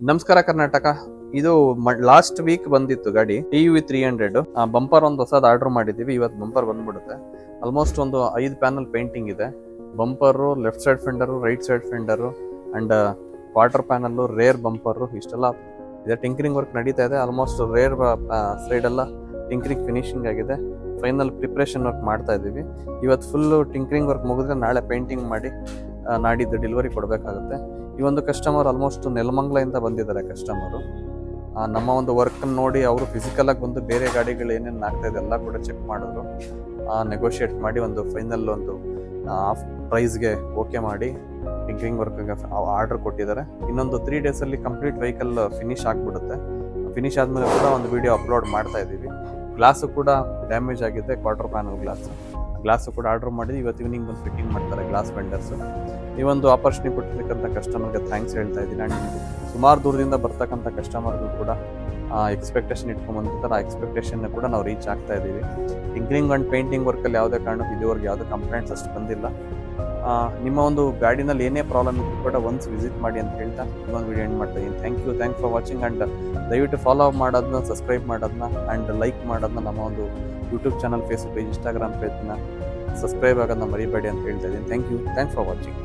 ನಮಸ್ಕಾರ ಕರ್ನಾಟಕ. ಇದು last week ಬಂದಿತ್ತು ಗಾಡಿ TUV300 ಬಂಪರ್ ಒಂದು ಹೊಸದು ಆರ್ಡರ್ ಮಾಡಿದೀವಿ. ಇವತ್ತು ಬಂಪರ್ ಬಂದ್ಬಿಡುತ್ತೆ. ಆಲ್ಮೋಸ್ಟ್ ಒಂದು 5 ಪ್ಯಾನಲ್ ಪೇಂಟಿಂಗ್ ಇದೆ. Bumper, left side fender, right side fender and quarter panel, rear bumper ಇಷ್ಟೆಲ್ಲ ಇದೆ. ಟಿಂಕರಿಂಗ್ ವರ್ಕ್ ನಡೀತಾ ಇದೆ. ಆಲ್ಮೋಸ್ಟ್ ರೇರ್ ಸೈಡ್ ಎಲ್ಲ ಟಿಂಕರಿಂಗ್ ಫಿನಿಶಿಂಗ್ ಆಗಿದೆ. ಫೈನಲ್ ಪ್ರಿಪ್ರೇಷನ್ ವರ್ಕ್ ಮಾಡ್ತಾ ಇದ್ದೀವಿ. ಇವತ್ತು ಫುಲ್ಲು ಟಿಂಕರಿಂಗ್ ವರ್ಕ್ ಮುಗಿದ್ರೆ ನಾಳೆ ಪೇಂಟಿಂಗ್ ಮಾಡಿ ನಾಡಿದ್ದು ಡೆಲಿವರಿ ಕೊಡಬೇಕಾಗುತ್ತೆ. ಈ ಒಂದು ಕಸ್ಟಮರ್ ಆಲ್ಮೋಸ್ಟ್ ನೆಲಮಂಗಲದಿಂದ ಬಂದಿದ್ದಾರೆ ಕಸ್ಟಮರು. ನಮ್ಮ ಒಂದು ವರ್ಕ್ ನೋಡಿ ಅವರು ಫಿಸಿಕಲಾಗಿ ಬಂದು ಬೇರೆ ಗಾಡಿಗಳು ಏನೇನು ಆಗ್ತಾ ಇದೆ ಎಲ್ಲ ಕೂಡ ಚೆಕ್ ಮಾಡಿದ್ರು. ನೆಗೋಷಿಯೇಟ್ ಮಾಡಿ ಒಂದು ಫೈನಲ್ ಒಂದು ಆಫ್ ಪ್ರೈಸ್ಗೆ ಓಕೆ ಮಾಡಿ ಟಿಂಕರಿಂಗ್ ವರ್ಕ್ಗೆ ಆರ್ಡರ್ ಕೊಟ್ಟಿದ್ದಾರೆ. ಇನ್ನೊಂದು 3 ಡೇಸಲ್ಲಿ ಕಂಪ್ಲೀಟ್ ವೆಹಿಕಲ್ ಫಿನಿಶ್ ಆಗಿಬಿಡುತ್ತೆ. ಫಿನಿಶ್ ಆದಮೇಲೆ ಕೂಡ ಒಂದು ವಿಡಿಯೋ ಅಪ್ಲೋಡ್ ಮಾಡ್ತಾ ಇದ್ದೀವಿ. ಗ್ಲಾಸು ಕೂಡ ಡ್ಯಾಮೇಜ್ ಆಗಿದೆ, ಕ್ವಾರ್ಟರ್ ಪ್ಯಾನಲ್ ಗ್ಲಾಸು ಕೂಡ ಆರ್ಡರ್ ಮಾಡಿದ್ವಿ. ಇವತ್ತು ಈವ್ನಿಂಗ್ ಬಂದು ಫಿಟ್ಟಿಂಗ್ ಮಾಡ್ತಾರೆ ಗ್ಲಾಸ್ ವೆಂಡರ್ಸು. ಈ ಒಂದು ಆಪರ್ಚುನಿಟಿ ಕೊಟ್ಟಿರ್ತಕ್ಕಂಥ ಕಸ್ಟಮರ್ಗೆ ಥ್ಯಾಂಕ್ಸ್ ಹೇಳ್ತಾ ಇದ್ದೀನಿ. ಆ್ಯಂಡ್ ಸುಮಾರು ದೂರದಿಂದ ಬರ್ತಕ್ಕಂಥ ಕಸ್ಟಮರ್ಗಳು ಕೂಡ ಎಕ್ಸ್ಪೆಕ್ಟೇಷನ್ ಇಟ್ಕೊಂಡ್ಬಂದಿರ್ತಾರೆ. ಆ ಎಕ್ಸ್ಪೆಕ್ಟೇಷನ್ನ ಕೂಡ ನಾವು ರೀಚ್ ಆಗ್ತಾ ಇದ್ದೀವಿ. ಟಿಂಕರಿಂಗ್ ಆ್ಯಂಡ್ ಪೇಂಟಿಂಗ್ ವರ್ಕಲ್ಲಿ ಯಾವುದೇ ಕಾರಣಕ್ಕೂ ಇದುವರೆಗೆ ಯಾವುದೇ ಕಂಪ್ಲೇಂಟ್ಸ್ ಅಷ್ಟು ಬಂದಿಲ್ಲ. ನಿಮ್ಮ ಒಂದು ಗಾಡಿನಲ್ಲಿ ಏನೇ ಪ್ರಾಬ್ಲಮ್ ಇದ್ರೂ ಕೂಡ ಒನ್ಸ್ ವಿಸಿಟ್ ಮಾಡಿ ಅಂತ ಹೇಳ್ತಾ ಇನ್ನೊಂದು ವಿಡಿಯೋ ಎಂಡ್ ಮಾಡ್ತಾ ಇದ್ದೀನಿ. Thanks for watching. ಆ್ಯಂಡ್ ದಯವಿಟ್ಟು ಫಾಲೋ ಮಾಡೋದನ್ನ, ಸಬ್ಸ್ಕ್ರೈಬ್ ಮಾಡೋದನ್ನ ಆ್ಯಂಡ್ ಲೈಕ್ ಮಾಡೋದನ್ನ, ನಮ್ಮ ಒಂದು YouTube channel, Facebook page, Instagram ಪೇಜ್ನ ಸಬ್ಸ್ಕ್ರೈಬ್ ಆಗೋದನ್ನ ಮರಿಬೇಡಿ ಅಂತ ಹೇಳ್ತಾ ಇದ್ದೀನಿ. Thanks for watching.